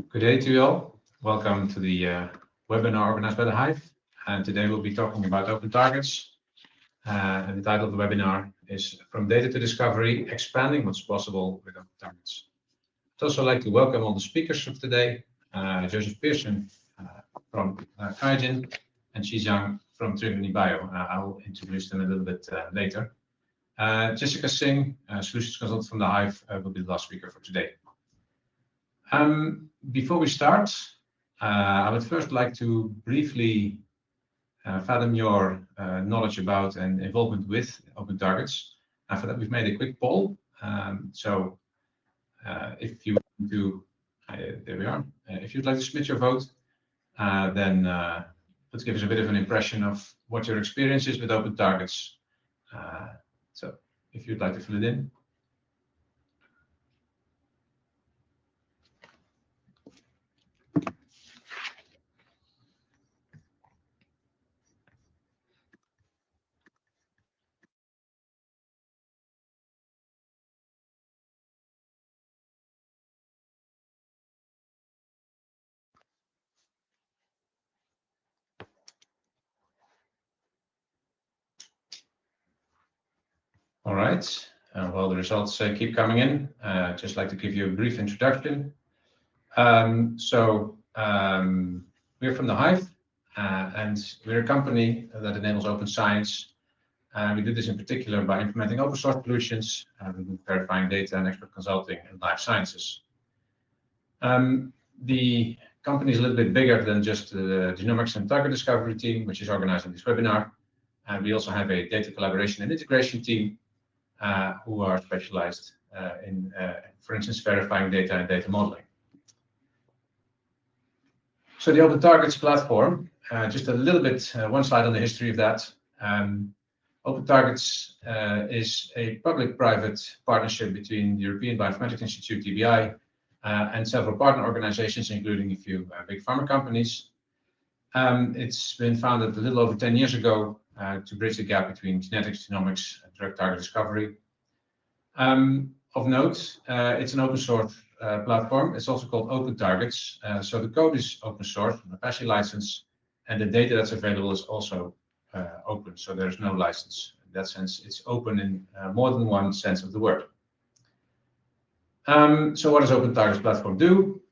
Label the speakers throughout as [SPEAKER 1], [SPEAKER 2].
[SPEAKER 1] Good day to you all. Welcome to the webinar organized by the Hive. And today we'll be talking about open targets. And the title of the webinar is From Data to Discovery, Expanding What's Possible with Open Targets. I'd also like to welcome all the speakers of today, Joseph Pearson from QIAGEN and Xi Zhang from Trinity Bio. I'll introduce them a little bit later. Jessica Singh, Solutions Consultant from the Hive, will be the last speaker for today. Before we start, I would first like to briefly fathom your knowledge about and involvement with open targets. And for that, we've made a quick poll. If you want to, there we are. If you'd like to submit your vote, then let's give us a bit of an impression of what your experience is with open targets. So if you'd like to fill it in. All right. Well, the results keep coming in. Just like to give you a brief introduction. We're from the Hive, and we're a company that enables open science. We do this in particular by implementing open source solutions, verifying data and expert consulting in life sciences. The company is a little bit bigger than just the genomics and target discovery team, which is organizing this webinar. And we also have a data collaboration and integration team who are specialized in, for instance, verifying data and data modeling. So the Open Targets platform, just a little bit, one slide on the history of that. Open Targets is a public-private partnership between the European Bioinformatics Institute, EBI, and several partner organizations, including a few big pharma companies. It's been founded a little over 10 years ago to bridge the gap between genetics, genomics, and drug target discovery. Of note, it's an open source platform. It's also called Open Targets. So the code is open source, an Apache license, and the data that's available is also open. So there's no license. In that sense, it's open in more than one sense of the word. So what does Open Targets platform do?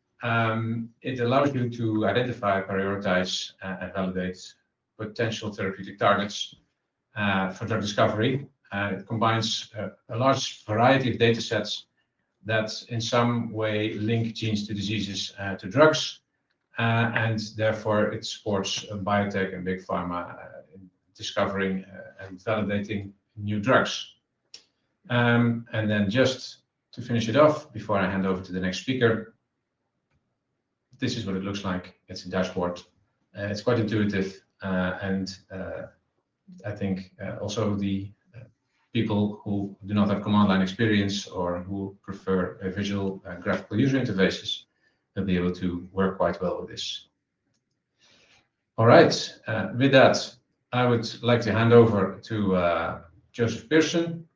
[SPEAKER 1] It allows you to identify, prioritize, and validate potential therapeutic targets for drug discovery. It combines a large variety of data sets that in some way link genes to diseases to drugs, and therefore it supports biotech and big pharma in discovering and validating new drugs. And then just to finish it off, before I hand over to the next speaker, this is what it looks like. It's a dashboard. It's quite intuitive, and I think also the people who do not have command line experience or who prefer a visual graphical user interfaces will be able to work quite well with this. All right, with that, I would like to hand over to Joseph Pearson.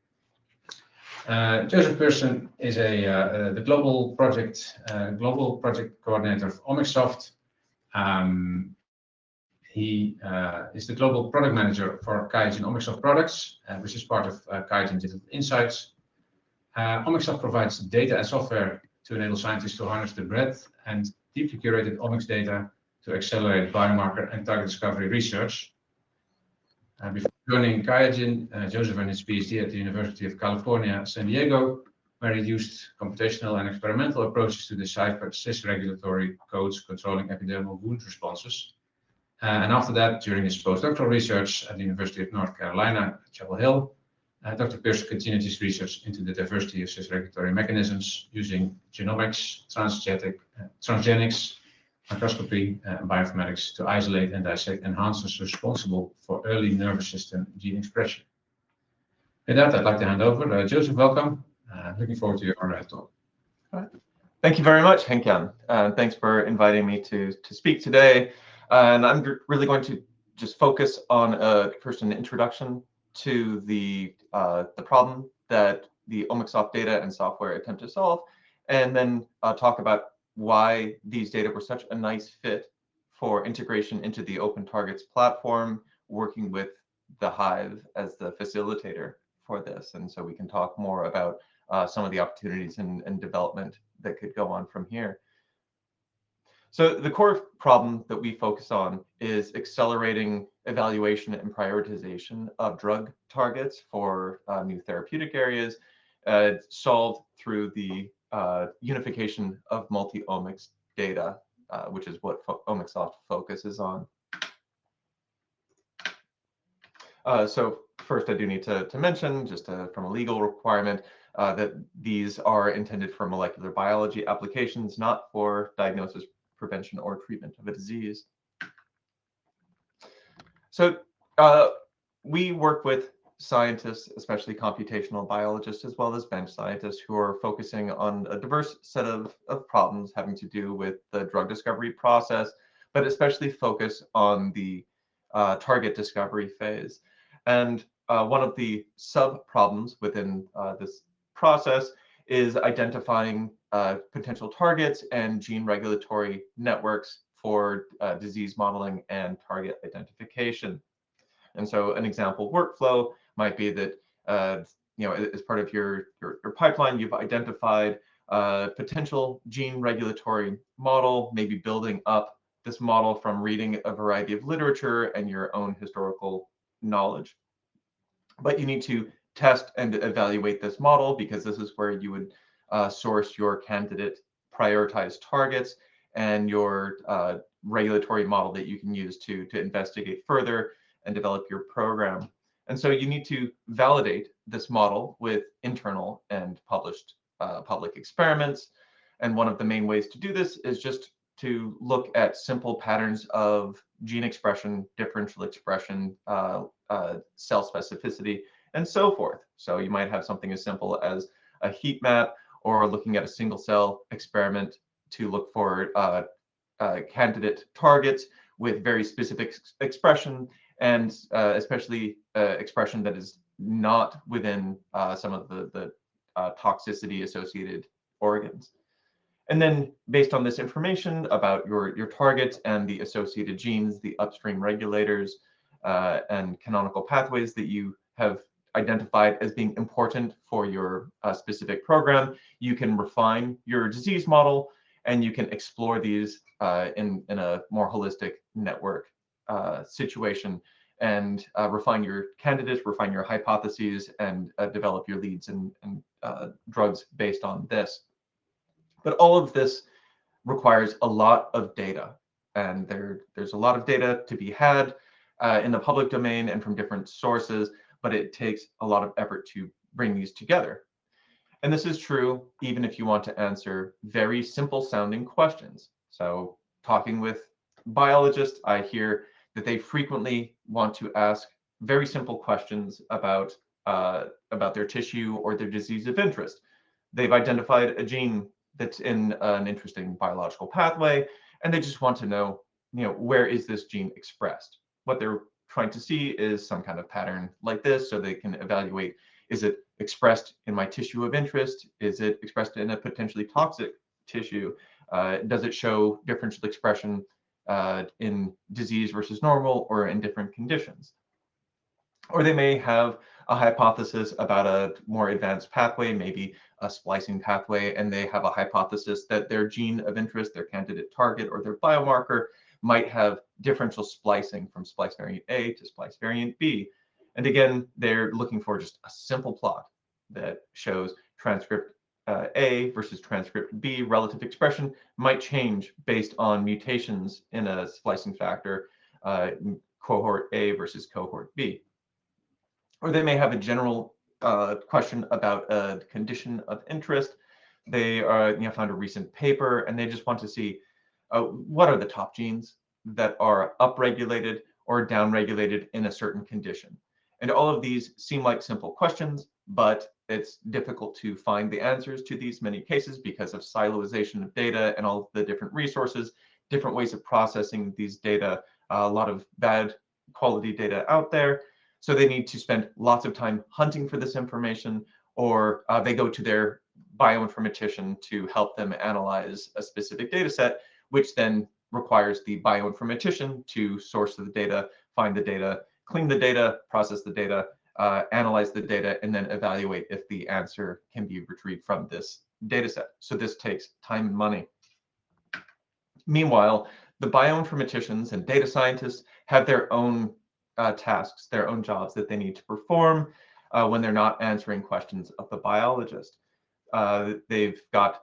[SPEAKER 1] Joseph Pearson is the global project coordinator of Omicsoft. He is the global product manager for QIAGEN Omicsoft products, which is part of QIAGEN Digital Insights. Omicsoft provides data and software to enable scientists to harness the breadth and deeply curated omics data to accelerate biomarker and target discovery research. Before joining QIAGEN, Joseph earned his PhD at the University of California, San Diego, where he used computational and experimental approaches to decipher cis regulatory codes controlling epidermal wound responses. And after that, during his postdoctoral research at the University of North Carolina, Chapel Hill, Dr. Pearson continued his research into the diversity of cis regulatory mechanisms using genomics, transgenics, microscopy, and bioinformatics to isolate and dissect enhancers responsible for early nervous system gene expression. With that, I'd like to hand over. Joseph, welcome. Looking forward to your talk.
[SPEAKER 2] All right. Thank you very much, Henk-Jan. Thanks for inviting me to speak today. And I'm really going to just focus on first an introduction to the problem that the Omicsoft data and software attempt to solve, and then talk about why these data were such a nice fit for integration into the Open Targets platform, working with the Hive as the facilitator for this. And so we can talk more about some of the opportunities and development that could go on from here. So the core problem that we focus on is accelerating evaluation and prioritization of drug targets for new therapeutic areas, solved through the unification of multi-omics data, which is what Omicsoft focuses on. So first, I do need to mention, just from a legal requirement, that these are intended for molecular biology applications, not for diagnosis, prevention, or treatment of a disease. So we work with scientists, especially computational biologists, as well as bench scientists, who are focusing on a diverse set of problems having to do with the drug discovery process, but especially focus on the target discovery phase. And one of the sub-problems within this process is identifying potential targets and gene regulatory networks for disease modeling and target identification. And so an example workflow might be that, as part of your pipeline, you've identified a potential gene regulatory model, maybe building up this model from reading a variety of literature and your own historical knowledge. But you need to test and evaluate this model, because this is where you would source your candidate prioritized targets and your regulatory model that you can use to investigate further and develop your program. And so you need to validate this model with internal and published public experiments. And one of the main ways to do this is just to look at simple patterns of gene expression, differential expression, cell specificity, and so forth. So you might have something as simple as a heat map, or looking at a single cell experiment to look for candidate targets with very specific expression, and especially expression that is not within some of the toxicity associated organs. And then based on this information about your targets and the associated genes, the upstream regulators, and canonical pathways that you have identified as being important for your specific program, you can refine your disease model, and you can explore these in a more holistic network situation, and refine your candidates, refine your hypotheses, and develop your leads and drugs based on this. But all of this requires a lot of data, and there's a lot of data to be had in the public domain and from different sources, but it takes a lot of effort to bring these together. And this is true even if you want to answer very simple sounding questions. So talking with biologists, I hear that they frequently want to ask very simple questions about their tissue or their disease of interest. They've identified a gene that's in an interesting biological pathway, and they just want to know, where is this gene expressed? What they're trying to see is some kind of pattern like this, so they can evaluate, is it expressed in my tissue of interest? Is it expressed in a potentially toxic tissue? Does it show differential expression in disease versus normal, or in different conditions? Or they may have a hypothesis about a more advanced pathway, maybe a splicing pathway, and they have a hypothesis that their gene of interest, their candidate target, or their biomarker might have differential splicing from splice variant A to splice variant B. And again, they're looking for just a simple plot that shows transcript A versus transcript B relative expression might change based on mutations in a splicing factor, cohort A versus cohort B. Or they may have a general question about a condition of interest. They found a recent paper, and they just want to see what are the top genes that are upregulated or downregulated in a certain condition. And all of these seem like simple questions, but it's difficult to find the answers to these many cases because of siloization of data and all of the different resources, different ways of processing these data, a lot of bad quality data out there. So they need to spend lots of time hunting for this information, or they go to their bioinformatician to help them analyze a specific data set, which then requires the bioinformatician to source the data, find the data, clean the data, process the data, analyze the data, and then evaluate if the answer can be retrieved from this data set. So this takes time and money. Meanwhile, the bioinformaticians and data scientists have their own tasks, their own jobs that they need to perform when they're not answering questions of the biologist. They've got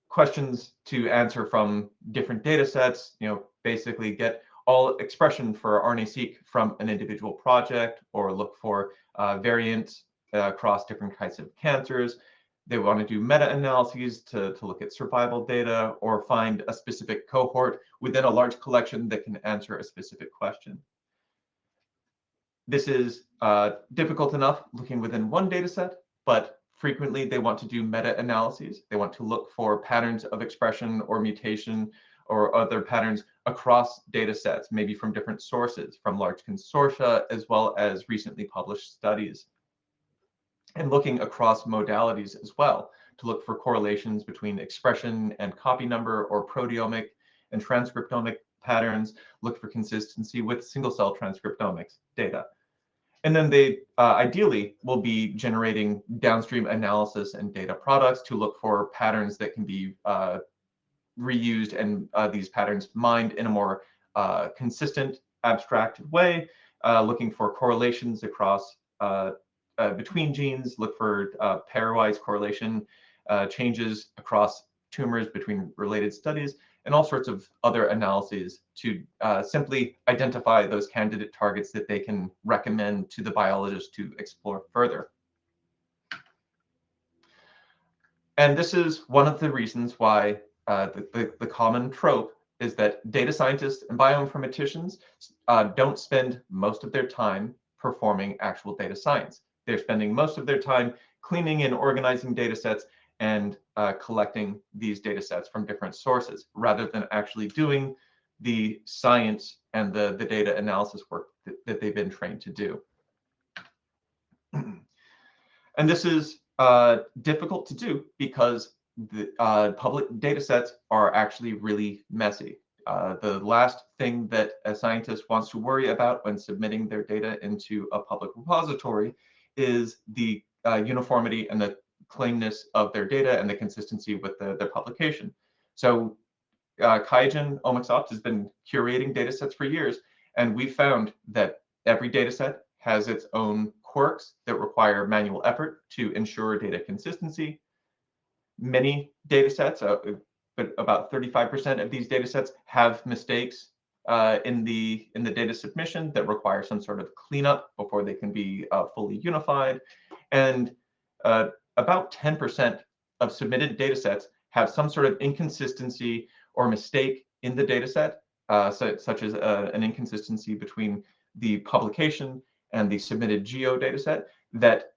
[SPEAKER 2] questions to answer from different data sets, basically get all expression for RNA-seq from an individual project, or look for variants across different types of cancers. They want to do meta-analyses to look at survival data, or find a specific cohort within a large collection that can answer a specific question. This is difficult enough looking within one data set, but frequently they want to do meta-analyses. They want to look for patterns of expression or mutation or other patterns across data sets, maybe from different sources, from large consortia, as well as recently published studies. And looking across modalities as well, to look for correlations between expression and copy number, or proteomic and transcriptomic patterns, look for consistency with single-cell transcriptomics data. And then they ideally will be generating downstream analysis and data products to look for patterns that can be reused, and these patterns mined in a more consistent, abstracted way, looking for correlations across between genes, look for pairwise correlation changes across tumors between related studies, and all sorts of other analyses to simply identify those candidate targets that they can recommend to the biologist to explore further. And this is one of the reasons why the common trope is that data scientists and bioinformaticians don't spend most of their time performing actual data science. They're spending most of their time cleaning and organizing data sets and collecting these data sets from different sources, rather than actually doing the science and the data analysis work that they've been trained to do. And this is difficult to do because the public data sets are actually really messy. The last thing that a scientist wants to worry about when submitting their data into a public repository is the uniformity and the cleanness of their data and the consistency with their publication. So QIAGEN OmicsOps has been curating data sets for years, and we found that every data set has its own quirks that require manual effort to ensure data consistency. Many data sets, but about 35% of these data sets have mistakes in the data submission that require some sort of cleanup before they can be fully unified. And about 10% of submitted data sets have some sort of inconsistency or mistake in the data set, such as an inconsistency between the publication and the submitted geo data set that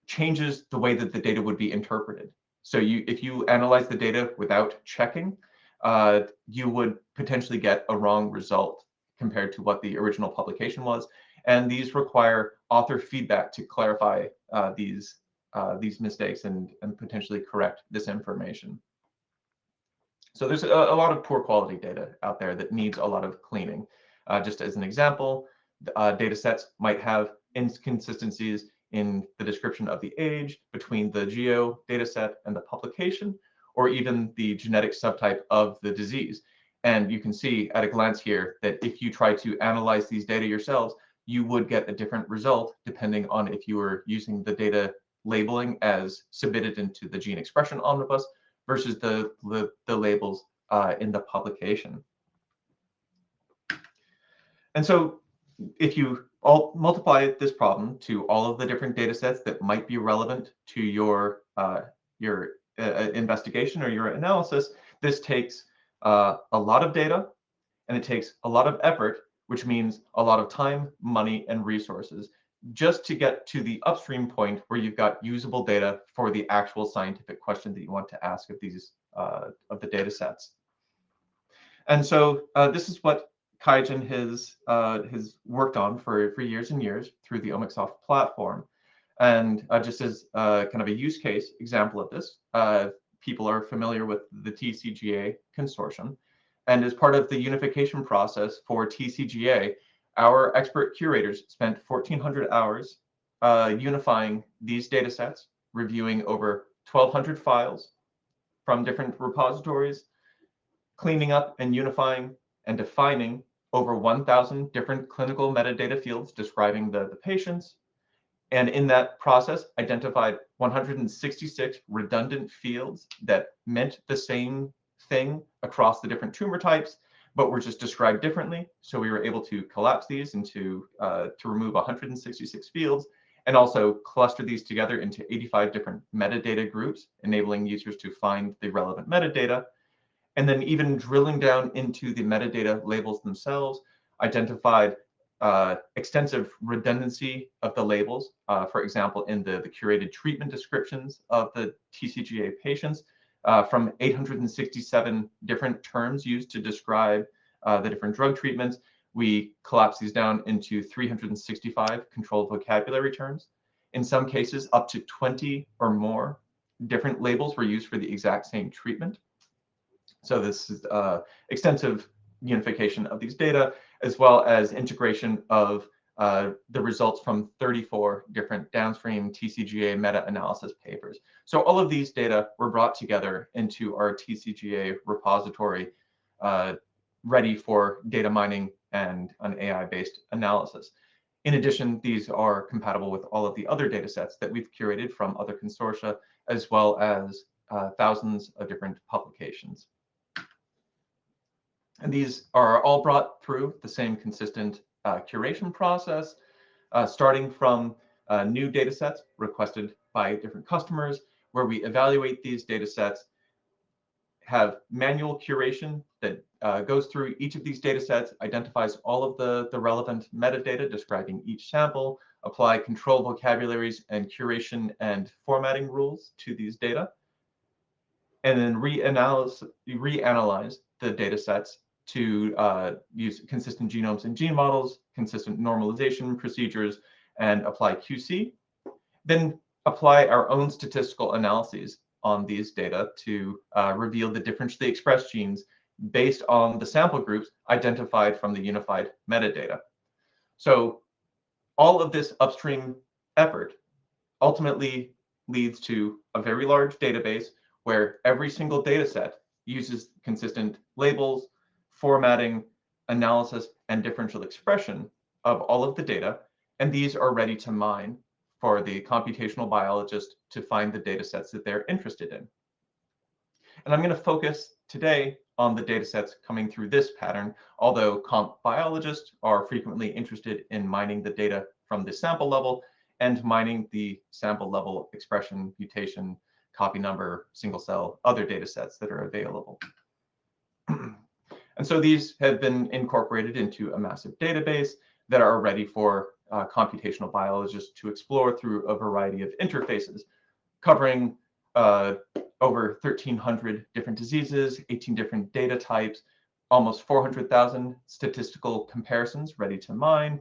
[SPEAKER 2] changes the way that the data would be interpreted. So if you analyze the data without checking, you would potentially get a wrong result compared to what the original publication was. And these require author feedback to clarify these mistakes and potentially correct this information. So there's a lot of poor quality data out there that needs a lot of cleaning. Just as an example, data sets might have inconsistencies in the description of the age between the geo data set and the publication, or even the genetic subtype of the disease. And you can see at a glance here that if you try to analyze these data yourselves, you would get a different result depending on if you were using the data labeling as submitted into the gene expression omnibus versus the labels in the publication. And so if you multiply this problem to all of the different data sets that might be relevant to your investigation or your analysis, this takes a lot of data, and it takes a lot of effort, which means a lot of time, money, and resources, just to get to the upstream point where you've got usable data for the actual scientific question that you want to ask of these of the data sets. And so this is what QIAGEN has worked on for years and years through the OmicsOps platform. And just as kind of a use case example of this, people are familiar with the TCGA consortium. And as part of the unification process for TCGA, our expert curators spent 1,400 hours unifying these data sets, reviewing over 1,200 files from different repositories, cleaning up and unifying and defining over 1,000 different clinical metadata fields describing the patients, and in that process, identified 166 redundant fields that meant the same thing across the different tumor types, but were just described differently. So we were able to collapse these into to remove 166 fields, and also cluster these together into 85 different metadata groups, enabling users to find the relevant metadata. And then even drilling down into the metadata labels themselves, identified extensive redundancy of the labels. For example, in the curated treatment descriptions of the TCGA patients, from 867 different terms used to describe the different drug treatments, we collapse these down into 365 controlled vocabulary terms. In some cases, up to 20 or more different labels were used for the exact same treatment. So this is extensive unification of these data, as well as integration of the results from 34 different downstream TCGA meta-analysis papers. So all of these data were brought together into our TCGA repository, ready for data mining and an AI-based analysis. In addition, these are compatible with all of the other data sets that we've curated from other consortia, as well as thousands of different publications. And these are all brought through the same consistent curation process, starting from new data sets requested by different customers, where we evaluate these data sets, have manual curation that goes through each of these data sets, identifies all of the relevant metadata describing each sample, apply control vocabularies and curation and formatting rules to these data, and then reanalyze the data sets to use consistent genomes and gene models, consistent normalization procedures, and apply QC. Then apply our own statistical analyses on these data to reveal the differentially expressed genes based on the sample groups identified from the unified metadata. So all of this upstream effort ultimately leads to a very large database where every single data set uses consistent labels, formatting, analysis, and differential expression of all of the data, and these are ready to mine for the computational biologist to find the data sets that they're interested in. And I'm going to focus today on the data sets coming through this pattern, although comp biologists are frequently interested in mining the data from the sample level and mining the sample level expression, mutation, copy number, single cell, other data sets that are available. And so these have been incorporated into a massive database that are ready for computational biologists to explore through a variety of interfaces, covering over 1,300 different diseases, 18 different data types, almost 400,000 statistical comparisons ready to mine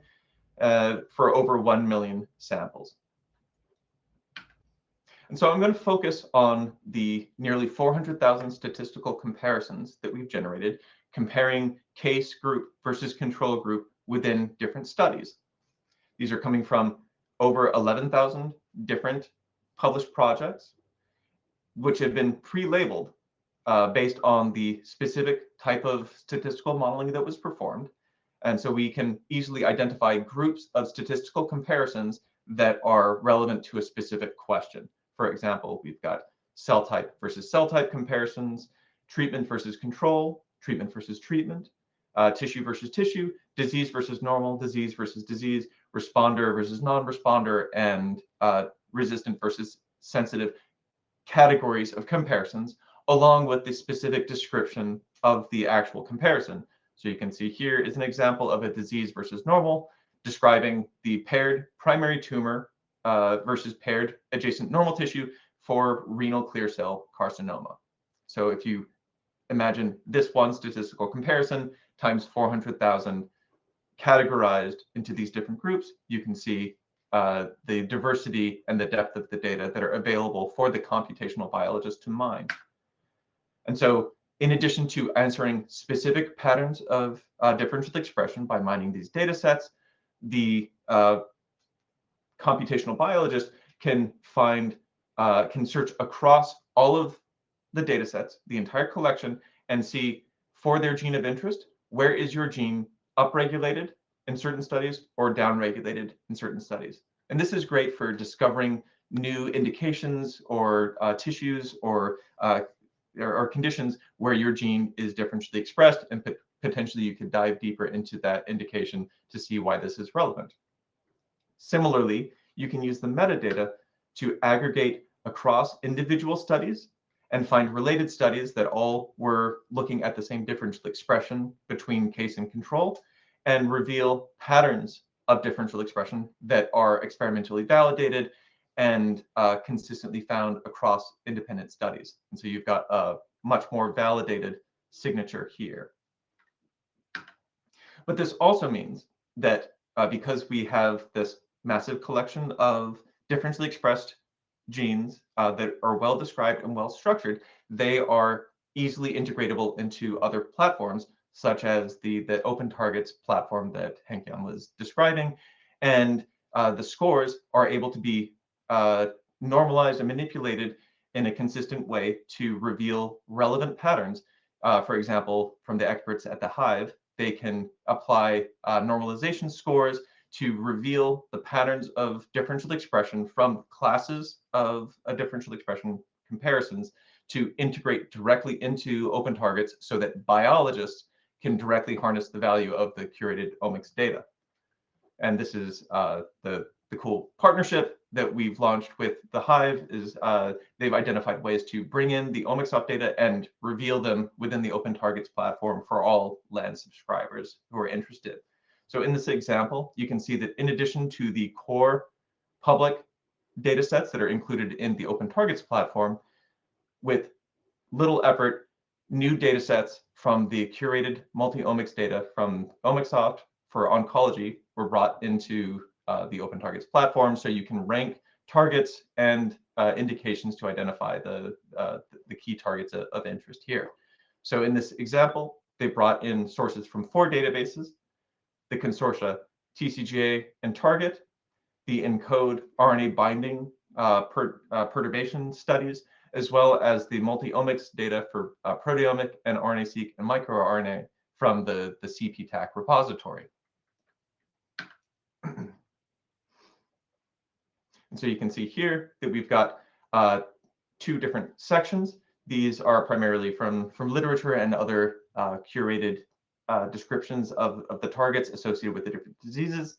[SPEAKER 2] for over 1 million samples. And so I'm going to focus on the nearly 400,000 statistical comparisons that we've generated, comparing case group versus control group within different studies. These are coming from over 11,000 different published projects, which have been pre-labeled based on the specific type of statistical modeling that was performed. And so we can easily identify groups of statistical comparisons that are relevant to a specific question. For example, we've got cell type versus cell type comparisons, treatment versus control, treatment versus treatment, tissue versus tissue, disease versus normal, disease versus disease, responder versus non-responder, and resistant versus sensitive categories of comparisons, along with the specific description of the actual comparison. So you can see here is an example of a disease versus normal, describing the paired primary tumor versus paired adjacent normal tissue for renal clear cell carcinoma. So if you imagine this one statistical comparison times 400,000 categorized into these different groups, you can see the diversity and the depth of the data that are available for the computational biologist to mine. And so in addition to answering specific patterns of differential expression by mining these data sets, the computational biologist can search across all of the data sets, the entire collection, and see for their gene of interest, where is your gene upregulated in certain studies or downregulated in certain studies. And this is great for discovering new indications or tissues or conditions where your gene is differentially expressed, and potentially you could dive deeper into that indication to see why this is relevant. Similarly, you can use the metadata to aggregate across individual studies and find related studies that all were looking at the same differential expression between case and control, and reveal patterns of differential expression that are experimentally validated and consistently found across independent studies. And so you've got a much more validated signature here. But this also means that because we have this massive collection of differentially expressed genes that are well described and well structured, they are easily integratable into other platforms, such as the Open Targets platform that Henk-Jan was describing. And the scores are able to be normalized and manipulated in a consistent way to reveal relevant patterns. For example, from the experts at the Hive, they can apply normalization scores to reveal the patterns of differential expression from classes of differential expression comparisons to integrate directly into Open Targets so that biologists can directly harness the value of the curated omics data. And this is the cool partnership that we've launched with the Hive. Is they've identified ways to bring in the OmicsOft data and reveal them within the Open Targets platform for all LAN subscribers who are interested. So in this example, you can see that in addition to the core public data sets that are included in the Open Targets platform, with little effort, new data sets from the curated multi-omics data from OmicsOft for oncology were brought into the Open Targets platform, so you can rank targets and indications to identify the key targets of interest here. So in this example, they brought in sources from 4 databases: the consortia TCGA and Target, the ENCODE RNA binding perturbation studies, as well as the multi-omics data for proteomic and RNA-seq and microRNA from the CPTAC repository. And so you can see here that we've got 2 different sections. These are primarily from literature and other curated descriptions of the targets associated with the different diseases.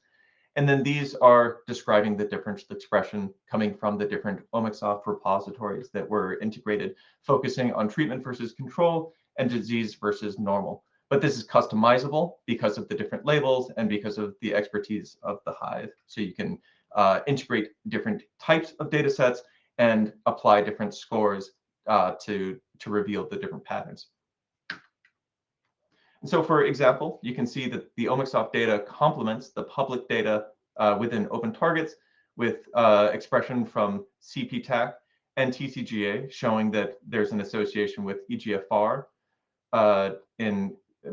[SPEAKER 2] And then these are describing the differential expression coming from the different OmicsOft repositories that were integrated, focusing on treatment versus control and disease versus normal. But this is customizable because of the different labels and because of the expertise of the Hive. So you can integrate different types of data sets and apply different scores to reveal the different patterns. And so, for example, you can see that the OmicsOft data complements the public data within Open Targets with expression from CPTAC and TCGA, showing that there's an association with EGFR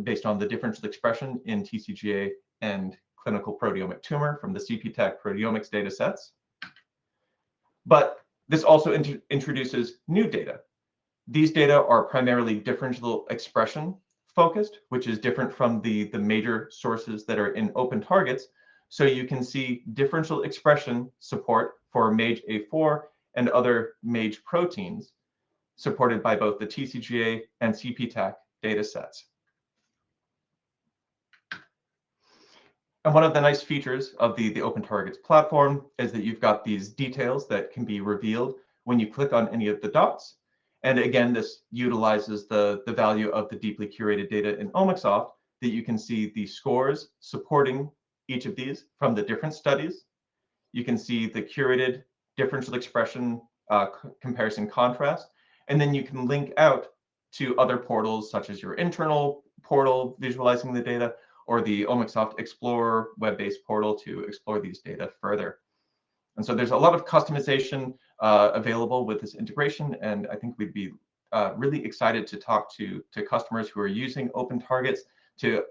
[SPEAKER 2] based on the differential expression in TCGA and clinical proteomic tumor from the CPTAC proteomics data sets. But this also introduces new data. These data are primarily differential expression focused, which is different from the major sources that are in Open Targets. So you can see differential expression support for MAGE-A4 and other MAGE proteins supported by both the TCGA and CPTAC data sets. And one of the nice features of the Open Targets platform is that you've got these details that can be revealed when you click on any of the dots. And again, this utilizes the value of the deeply curated data in OmicsOft, that you can see the scores supporting each of these from the different studies. You can see the curated differential expression comparison contrast, and then you can link out to other portals such as your internal portal visualizing the data, or the OmicsOft Explorer web-based portal to explore these data further. And so there's a lot of customization available with this integration, and I think we'd be really excited to talk to customers who are using open targets to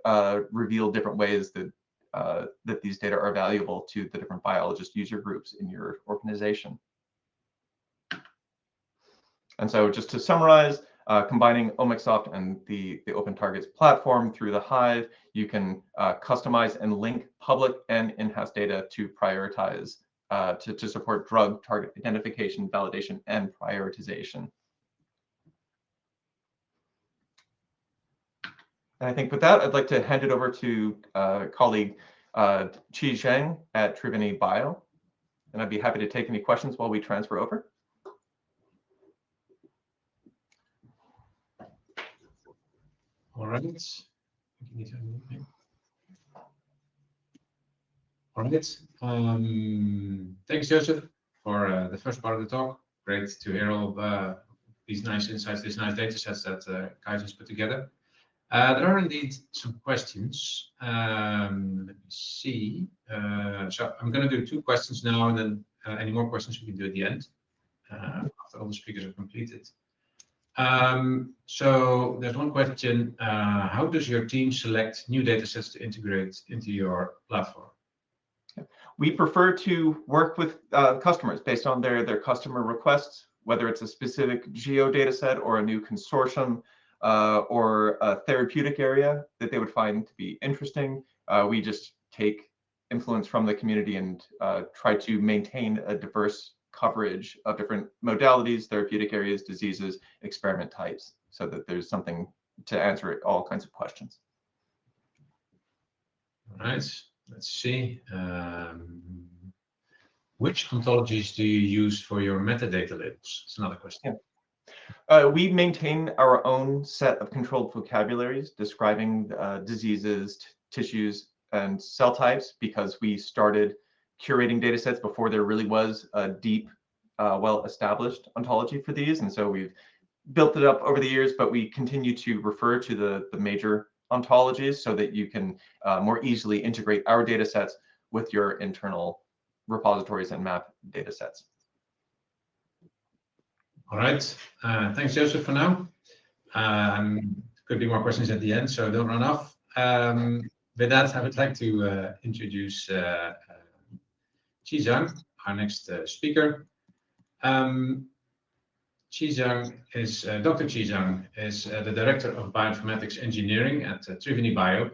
[SPEAKER 2] reveal different ways that that these data are valuable to the different biologist user groups in your organization. And so just to summarize, combining Omicsoft and the Open Targets platform through the Hive, you can customize and link public and in-house data to prioritize, to support drug target identification, validation, and prioritization. And I think with that, I'd like to hand it over to colleague Qi Zhang at Triveni Bio. And I'd be happy to take any questions while we transfer over.
[SPEAKER 1] All right. All right. Thanks, Joseph, for the first part of the talk. Great to hear all these nice insights, these nice data sets that Kai just put together. There are indeed some questions. Let me see. So I'm going to do 2 questions now, and then any more questions we can do at the end after all the speakers are completed. So there's one question. How does your team select new data sets to integrate into your platform?
[SPEAKER 2] We prefer to work with customers based on their customer requests, whether it's a specific geo data set or a new consortium or a therapeutic area that they would find to be interesting. We just take influence from the community and try to maintain a diverse coverage of different modalities, therapeutic areas, diseases, experiment types, so that there's something to answer all kinds of questions.
[SPEAKER 1] All right, let's see. Which ontologies do you use for your metadata labels? It's another question.
[SPEAKER 2] We maintain our own set of controlled vocabularies describing diseases, tissues, and cell types, because we started curating data sets before there really was a deep, well-established ontology for these. And so we've built it up over the years, but we continue to refer to the major ontologies so that you can more easily integrate our data sets with your internal repositories and map data sets.
[SPEAKER 1] All right. Thanks, Joseph, for now. Could be more questions at the end, so don't run off. With that, I would like to introduce Qi Zhang, our next speaker. Dr. Qi Zhang is the Director of Bioinformatics Engineering at Triveni Bio.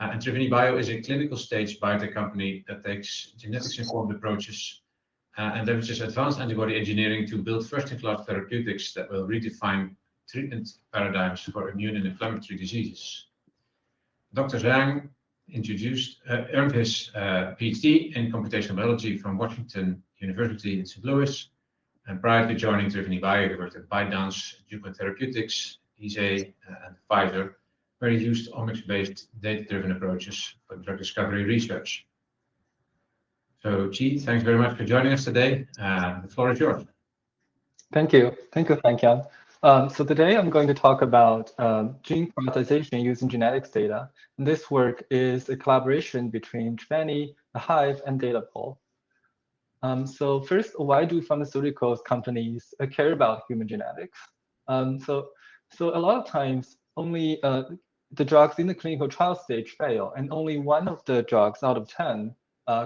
[SPEAKER 1] And Triveni Bio is a clinical stage biotech company that takes genetics-informed approaches and leverages advanced antibody engineering to build first-in-class therapeutics that will redefine treatment paradigms for immune and inflammatory diseases. Dr. Zhang earned his PhD in computational biology from Washington University in St. Louis. And prior to joining Triveni Bio, he worked at ByteDance, DuPont Therapeutics, Eisai, and Pfizer, where he used omics-based data-driven approaches for drug discovery research. So, Qi, thanks very much for joining us today. The floor is yours.
[SPEAKER 3] Thank you. Thank you, Hank-Jan. So today I'm going to talk about gene prioritization using genetics data. And this work is a collaboration between Triveni, the Hive, and Datapool. So first, why do pharmaceutical companies care about human genetics? So a lot of times, only the drugs in the clinical trial stage fail, and only one of the drugs out of 10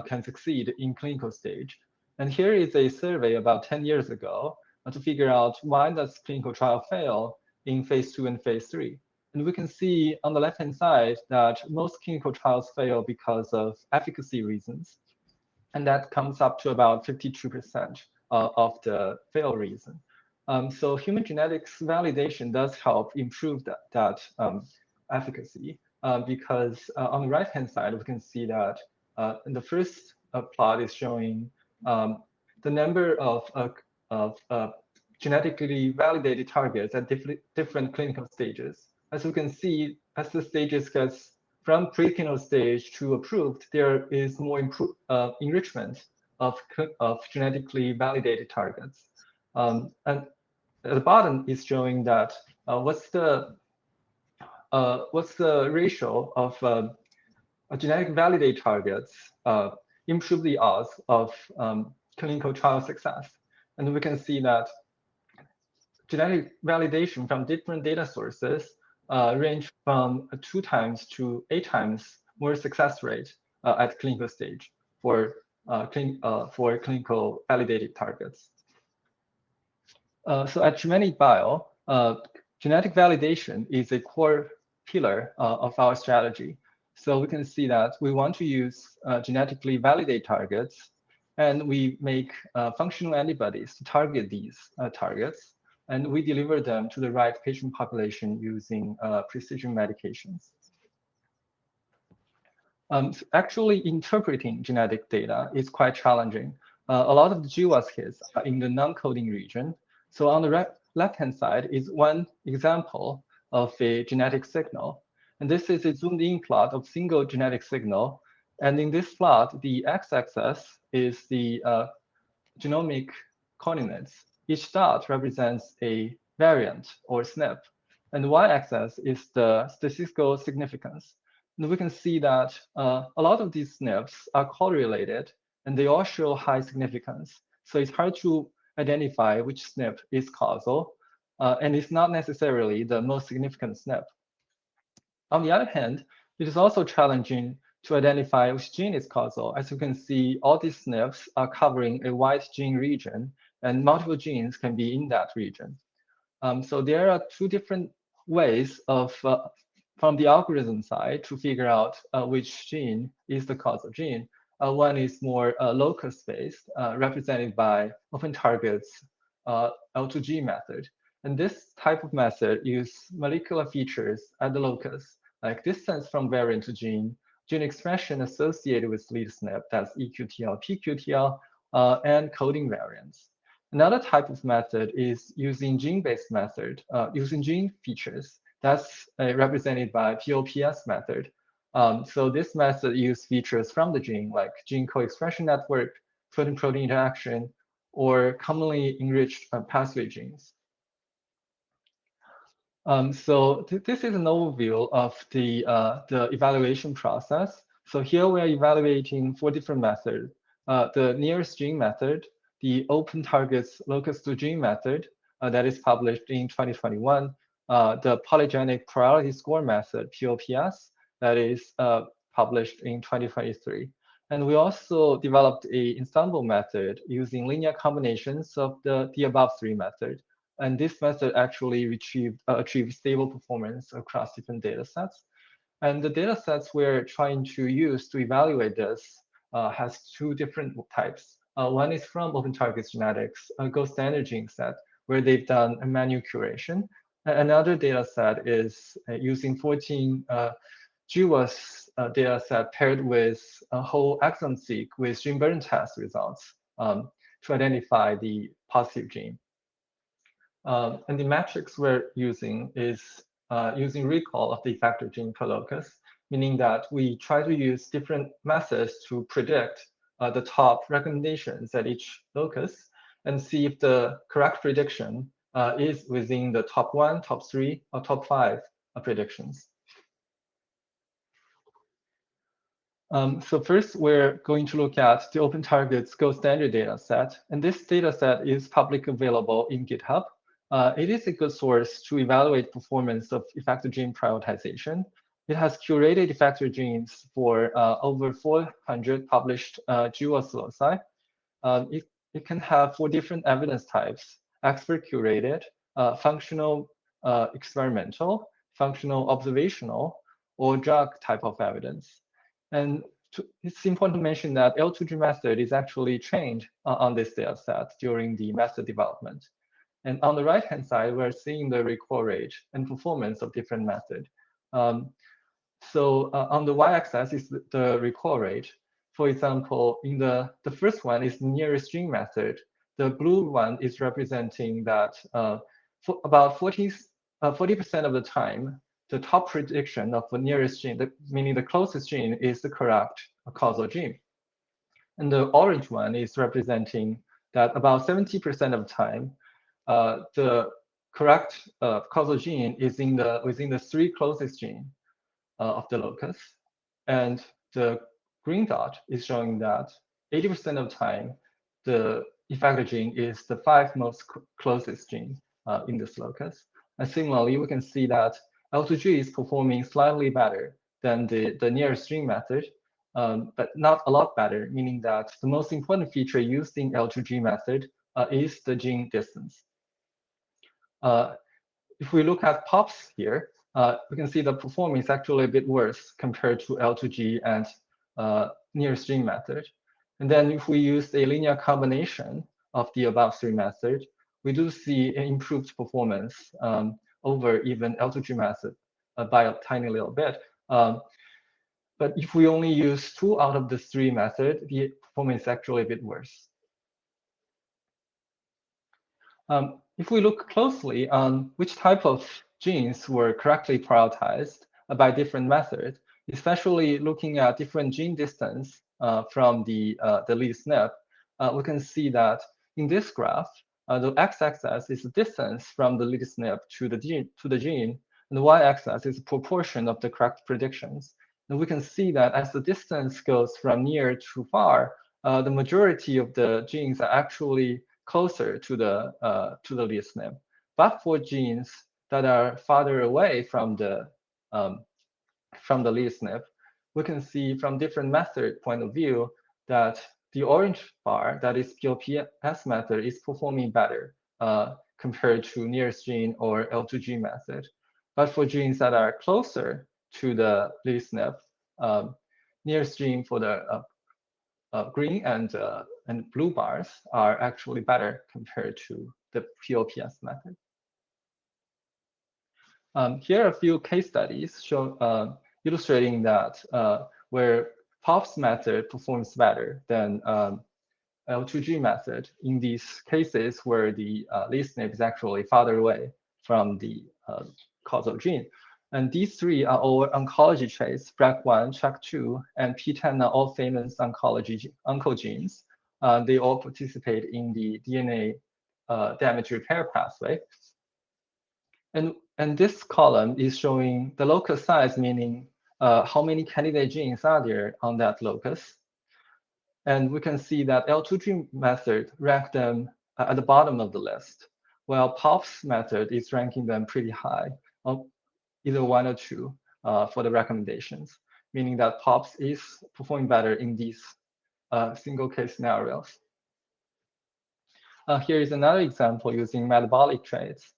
[SPEAKER 3] can succeed in clinical stage. And here is a survey about 10 years ago to figure out why does clinical trial fail in phase 2 and phase 3. And we can see on the left-hand side that most clinical trials fail because of efficacy reasons. And that comes up to about 52% of the fail reason. So human genetics validation does help improve that efficacy because on the right-hand side, we can see that in the first plot is showing the number of genetically validated targets at different clinical stages. As you can see, as the stages gets from preclinical stage to approved, there is more enrichment of genetically validated targets. And at the bottom is showing that what's the ratio of genetic validated targets improve the odds of clinical trial success. And we can see that genetic validation from different data sources range from 2 times to 8 times more success rate at clinical stage for clinical validated targets. So at Germanic Bio, genetic validation is a core pillar of our strategy. So we can see that we want to use genetically validated targets, and we make functional antibodies to target these targets, and we deliver them to the right patient population using precision medications. So actually interpreting genetic data is quite challenging. A lot of the GWAS hits are in the non-coding region. So on the left-hand side is one example of a genetic signal. And this is a zoomed-in plot of single genetic signal. And in this plot, the x-axis is the genomic coordinates. Each dot represents a variant or SNP, and the y-axis is the statistical significance. And we can see that a lot of these SNPs are correlated, and they all show high significance. So it's hard to identify which SNP is causal, and it's not necessarily the most significant SNP. On the other hand, it is also challenging to identify which gene is causal. As you can see, all these SNPs are covering a wide gene region, and multiple genes can be in that region. So there are two different ways of, from the algorithm side, to figure out which gene is the causal gene. One is more locus-based, represented by open targets L2G method. And this type of method uses molecular features at the locus, like distance from variant to gene expression associated with lead SNP, that's EQTL, PQTL, and coding variants. Another type of method is using gene-based method, using gene features. That's represented by POPS method. So this method uses features from the gene, like gene co-expression network, protein-protein interaction, or commonly enriched pathway genes. So this is an overview of the evaluation process. So here we are evaluating 4 different methods. The nearest gene method, the open targets locus to gene method that is published in 2021, the polygenic priority score method, POPS, that is published in 2023. And we also developed a ensemble method using linear combinations of the above 3 methods. And this method actually achieved stable performance across different data sets. And the data sets we're trying to use to evaluate this has 2 different types. One is from Open Targets Genetics, a gold standard gene set, where they've done a manual curation. Another data set is using 14 GWAS data set paired with a whole exome-seq with gene burden test results to identify the positive gene. And the metrics we're using is using recall of the effector gene per locus, meaning that we try to use different methods to predict the top recommendations at each locus and see if the correct prediction is within the top 1, top 3, or top 5 predictions. So first, we're going to look at the Open Targets gold standard data set. And this data set is publicly available in GitHub. It is a good source to evaluate performance of effector gene prioritization. It has curated effector genes for over 400 published GWAS loci. It can have 4 different evidence types: expert curated, functional experimental, functional observational, or drug type of evidence. And it's important to mention that L2G method is actually trained on this data set during the method development. And on the right-hand side, we're seeing the recall rate and performance of different methods. So on the y-axis is the recall rate. For example, in the first one is the nearest gene method. The blue one is representing that for about 40% of the time, the top prediction of the nearest gene, meaning the closest gene, is the correct causal gene. And the orange one is representing that about 70% of the time, the correct causal gene is within the 3 closest genes of the locus. And the green dot is showing that 80% of the time, the effector gene is the 5 most closest gene in this locus. And similarly, we can see that L2G is performing slightly better than the nearest gene method, but not a lot better, meaning that the most important feature used in L2G method is the gene distance. If we look at POPs here, we can see the performance is actually a bit worse compared to L2G and nearest gene method. And then if we use a linear combination of the above 3 methods, we do see an improved performance over even L2G method by a tiny little bit. But if we only use 2 out of the 3 methods, the performance is actually a bit worse. If we look closely on which type of genes were correctly prioritized by different methods, especially looking at different gene distance from the lead SNP, we can see that in this graph, the x-axis is the distance from the lead SNP to the gene, and the y-axis is a proportion of the correct predictions. And we can see that as the distance goes from near to far, the majority of the genes are actually closer to the lead SNP. But for genes that are farther away from the lead SNP, we can see from different method point of view that the orange bar, that is POPS method, is performing better compared to nearest gene or L2G method. But for genes that are closer to the lead SNP, nearest gene for the green and blue bars are actually better compared to the POPS method. Here are a few case studies illustrating that where POPs method performs better than L2G method in these cases where the lead SNP is actually farther away from the causal gene. And these 3 are all oncology traits: BRCA1, TRK2, and PTEN are all famous oncology oncogenes. They all participate in the DNA damage repair pathway. And this column is showing the locus size, meaning how many candidate genes are there on that locus. And we can see that L2G method rank them at the bottom of the list, while POPs method is ranking them pretty high, either 1 or 2 for the recommendations, meaning that POPs is performing better in these single case scenarios. Here is another example using metabolic traits.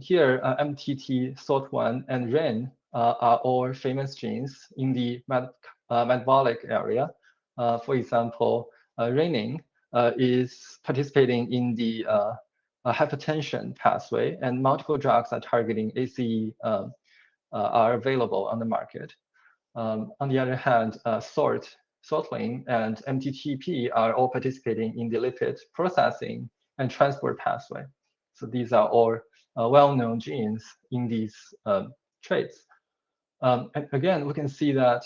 [SPEAKER 3] Here, MTT, SORT1, and RIN are all famous genes in the metabolic area. For example, renin is participating in the hypertension pathway, and multiple drugs are targeting ACE are available on the market. On the other hand, sortlin and MTTP are all participating in the lipid processing and transport pathway. So these are all well-known genes in these traits. And again, we can see that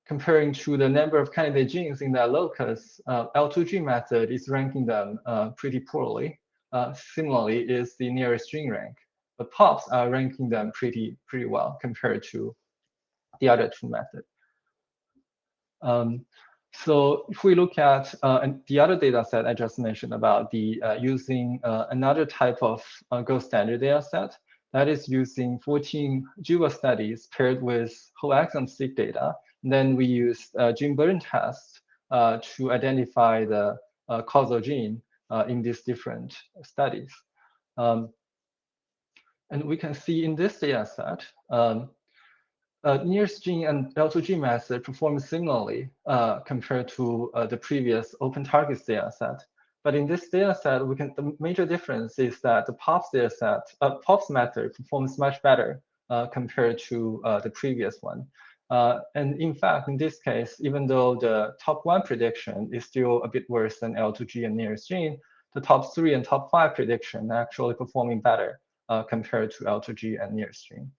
[SPEAKER 3] comparing to the number of candidate genes in that locus, L2G method is ranking them pretty poorly. Similarly is the nearest gene rank, but POPs are ranking them pretty well compared to the other 2 methods. So if we look at the other data set I just mentioned about the using another type of gold standard data set, that is using 14 GWAS studies paired with whole exome-seq data. And then we use gene burden test to identify the causal gene in these different studies. And we can see in this data set, nearest gene and L2G method perform similarly compared to the previous open targets data set. But in this data set, the major difference is that the POPs method performs much better compared to the previous one. And in fact, in this case, even though the top 1 prediction is still a bit worse than L2G and nearest gene, the top 3 and top 5 prediction are actually performing better compared to L2G and nearest gene.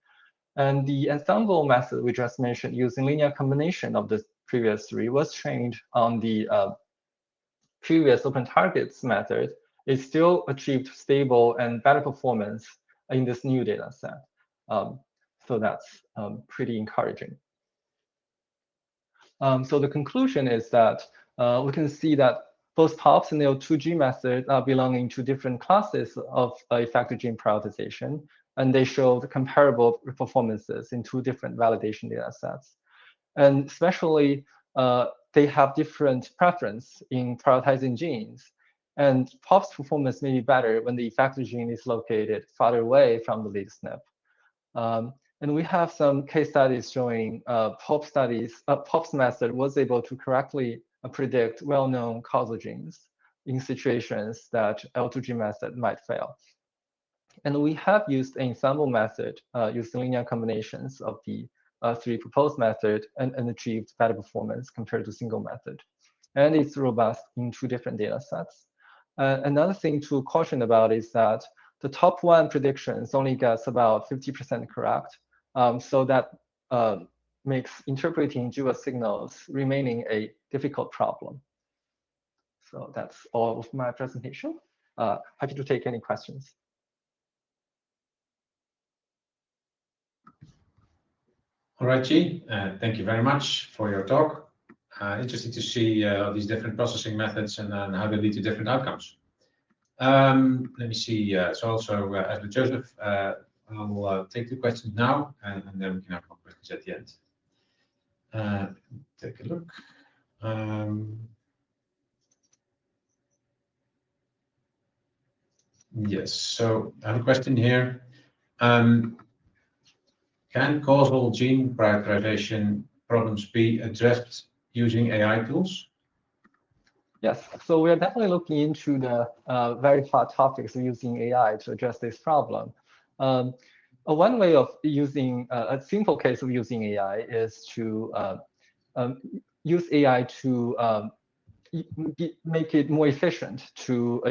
[SPEAKER 3] And the ensemble method we just mentioned using linear combination of the previous 3 was trained on the previous open targets method. It still achieved stable and better performance in this new data set. So that's pretty encouraging. So the conclusion is that we can see that both POPs and the O2G method are belonging to different classes of effector gene prioritization, and they showed comparable performances in 2 different validation data sets. And especially, they have different preference in prioritizing genes. And POP's performance may be better when the effector gene is located farther away from the lead SNP. And we have some case studies showing POP's method was able to correctly predict well-known causal genes in situations that L2G method might fail. And we have used an ensemble method using linear combinations of the 3 proposed method and achieved better performance compared to single method. And it's robust in 2 different data sets. Another thing to caution about is that the top 1 predictions only gets about 50% correct. So that makes interpreting dual signals remaining a difficult problem. So that's all of my presentation. Happy to take any questions.
[SPEAKER 1] All right, Chi, thank you very much for your talk. Interesting to see these different processing methods and how they lead to different outcomes. Let me see. So also, as with Joseph, I'll take 2 questions now, and then we can have more questions at the end. Take a look. Yes, so I have a question here. Can causal gene prioritization problems be addressed using AI tools?
[SPEAKER 3] Yes, so we're definitely looking into the very hot topics of using AI to address this problem. One way of using a simple case of using AI is to use AI to make it more efficient to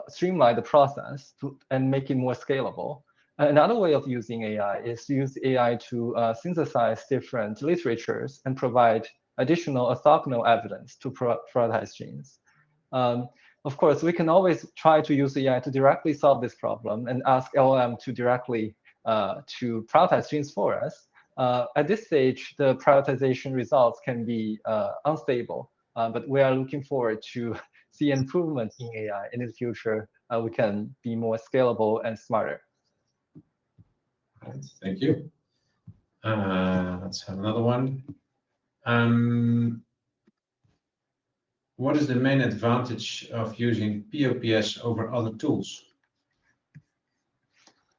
[SPEAKER 3] streamline the process and make it more scalable. Another way of using AI is to use AI to synthesize different literatures and provide additional orthogonal evidence to prioritize genes. Of course, we can always try to use AI to directly solve this problem and ask LLM to directly to prioritize genes for us. At this stage, the prioritization results can be unstable, but we are looking forward to see improvement in AI in the future. We can be more scalable and smarter.
[SPEAKER 1] All right, thank you. Let's have another one. What is the main advantage of using POPS over other tools?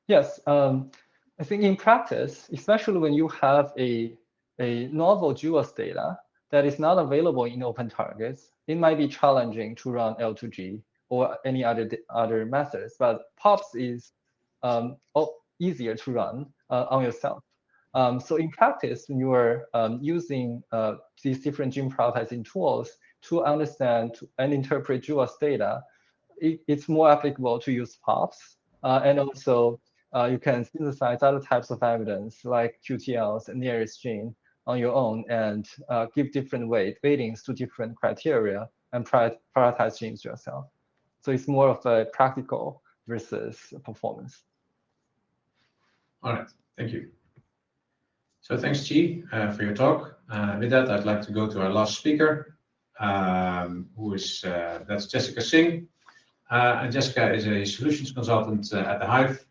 [SPEAKER 3] Yes, I think in practice, especially when you have a novel GWAS data that is not available in open targets, it might be challenging to run L2G or any other methods, but POPs is easier to run on yourself. So in practice, when you are using these different gene prioritizing tools to understand and interpret GWAS data, it's more applicable to use POPs. And also, you can synthesize other types of evidence like QTLs and nearest gene on your own and give different weightings to different criteria and prioritize genes yourself. So it's more of a practical versus performance.
[SPEAKER 1] All right, thank you. So thanks, Chi, for your talk. With that, I'd like to go to our last speaker, that's Jessica Singh. And Jessica is a solutions consultant at the Hive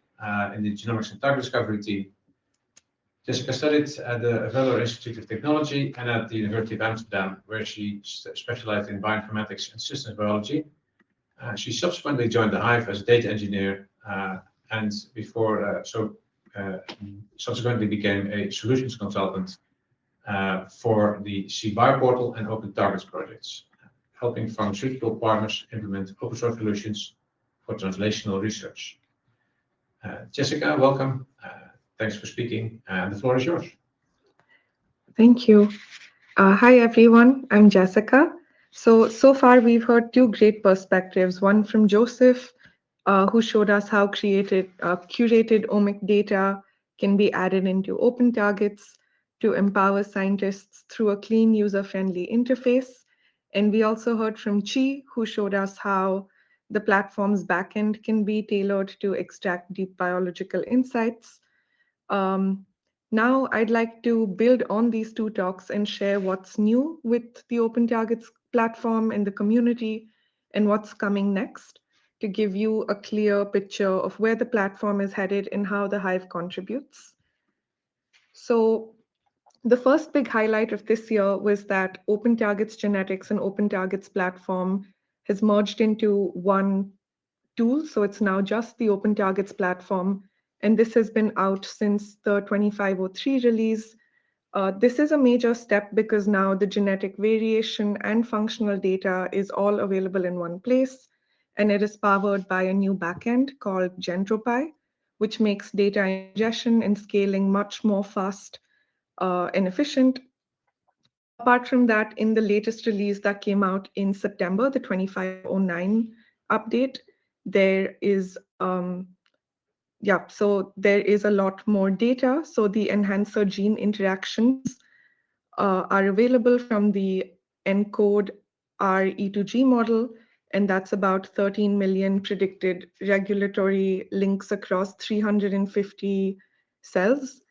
[SPEAKER 1] in the Genomics and Target Discovery team. Jessica studied at the Veller Institute of Technology and at the University of Amsterdam, where she specialized in bioinformatics and systems biology. She subsequently joined the Hive as a data engineer and subsequently became a solutions consultant for the CBio portal and open targets projects, helping pharmaceutical partners implement open source solutions for translational research. Jessica, welcome. Thanks for speaking. The floor is yours.
[SPEAKER 4] Thank you. Hi, everyone. I'm Jessica. So far, we've heard 2 great perspectives, one from Joseph, who showed us how curated omic data can be added into open targets to empower scientists through a clean, user-friendly interface. And we also heard from Chi, who showed us how the platform's backend can be tailored to extract deep biological insights. Now, I'd like to build on these 2 talks and share what's new with the Open Targets platform and the community and what's coming next to give you a clear picture of where the platform is headed and how the Hive contributes. So the first big highlight of this year was that Open Targets Genetics and Open Targets platform has merged into one tool. So it's now just the Open Targets platform. And this has been out since the 2503 release. This is a major step because now the genetic variation and functional data is all available in one place. And it is powered by a new backend called GentroPy, which makes data ingestion and scaling much more fast and efficient. Apart from that, in the latest release that came out in September, the 2509 update, there is so there is a lot more data. So the enhancer gene interactions are available from the ENCODE RE2G model, and that's about 13 million predicted regulatory links across 350 cells.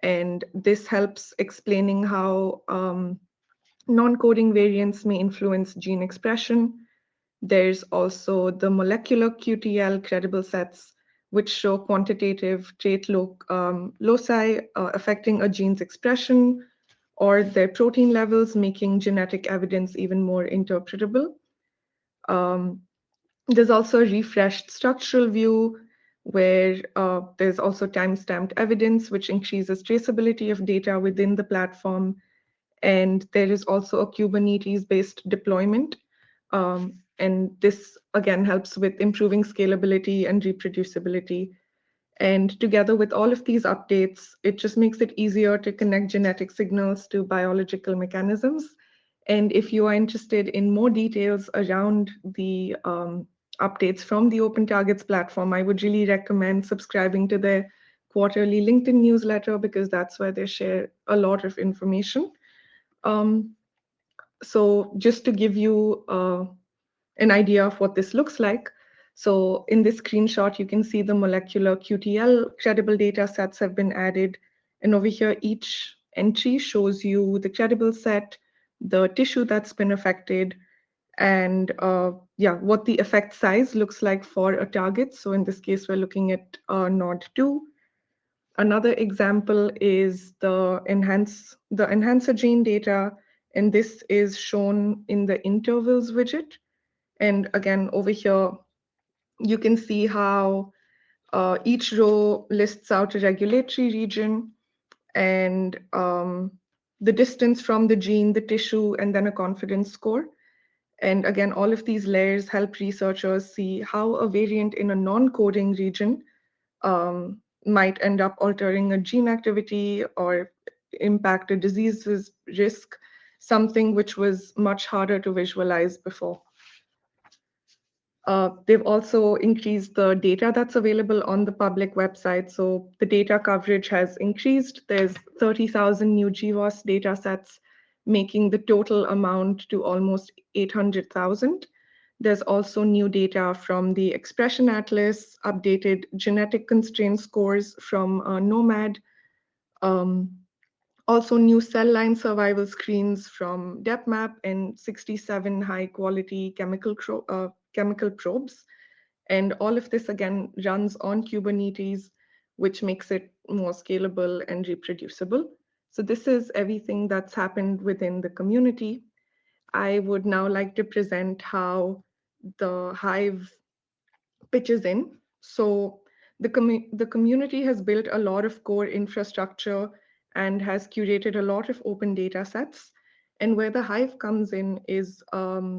[SPEAKER 4] And this helps explaining how non-coding variants may influence gene expression. There's also the molecular QTL credible sets, which show quantitative trait loci affecting a gene's expression or their protein levels, making genetic evidence even more interpretable. There's also a refreshed structural view where there's also time-stamped evidence, which increases traceability of data within the platform. And there is also a Kubernetes-based deployment. And this, again, helps with improving scalability and reproducibility. And together with all of these updates, it just makes it easier to connect genetic signals to biological mechanisms. And if you are interested in more details around the updates from the Open Targets platform, I would really recommend subscribing to their quarterly LinkedIn newsletter because that's where they share a lot of information. So just to give you an idea of what this looks like. So in this screenshot, you can see the molecular QTL credible data sets have been added. And over here, each entry shows you the credible set, the tissue that's been affected, and what the effect size looks like for a target. So in this case, we're looking at NOD2. Another example is the enhancer gene data, and this is shown in the intervals widget. And again, over here, you can see how each row lists out a regulatory region and the distance from the gene, the tissue, and then a confidence score. And again, all of these layers help researchers see how a variant in a non-coding region might end up altering a gene activity or impact a disease's risk, something which was much harder to visualize before. They've also increased the data that's available on the public website. So the data coverage has increased. There's 30,000 new GWAS data sets, making the total amount to almost 800,000. There's also new data from the Expression Atlas, updated genetic constraint scores from NOMAD, also new cell line survival screens from DepMap and 67 high quality chemical probes. And all of this, again, runs on Kubernetes, which makes it more scalable and reproducible. So this is everything that's happened within the community. I would now like to present how the Hive pitches in. So the community has built a lot of core infrastructure and has curated a lot of open data sets. And where the Hive comes in is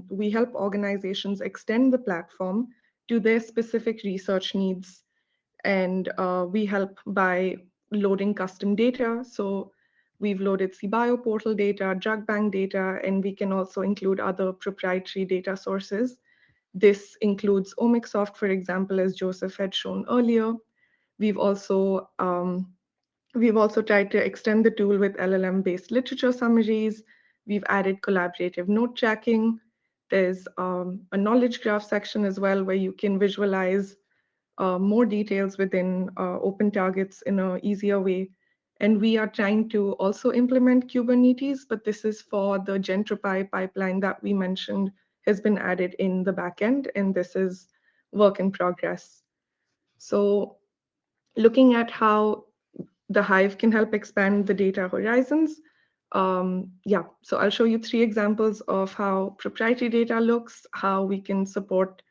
[SPEAKER 4] we help organizations extend the platform to their specific research needs. And we help by loading custom data. So we've loaded CBio portal data, drug bank data, and we can also include other proprietary data sources. This includes Omicsoft, for example, as Joseph had shown earlier. We've also tried to extend the tool with LLM-based literature summaries. We've added collaborative note tracking. There's a knowledge graph section as well, where you can visualize more details within open targets in an easier way. And we are trying to also implement Kubernetes, but this is for the Gentropy pipeline that we mentioned has been added in the backend, and this is work in progress. So looking at how the Hive can help expand the data horizons. Yeah, so I'll show you 3 examples of how proprietary data looks, how we can support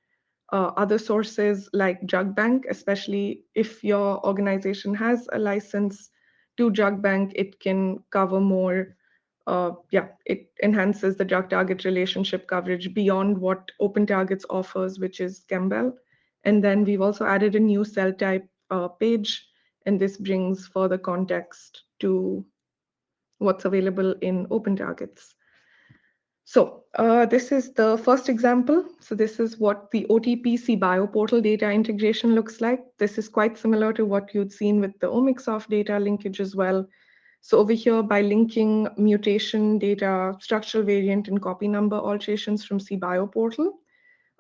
[SPEAKER 4] other sources like DrugBank, especially if your organization has a license to DrugBank, it can cover more. It enhances the drug target relationship coverage beyond what OpenTargets offers, which is Campbell. And then we've also added a new cell type page, and this brings further context to what's available in OpenTargets. So this is the first example. So this is what the OTPC bioportal data integration looks like. This is quite similar to what you'd seen with the Omics data linkage as well. So over here, by linking mutation data, structural variant, and copy number alterations from cBioportal,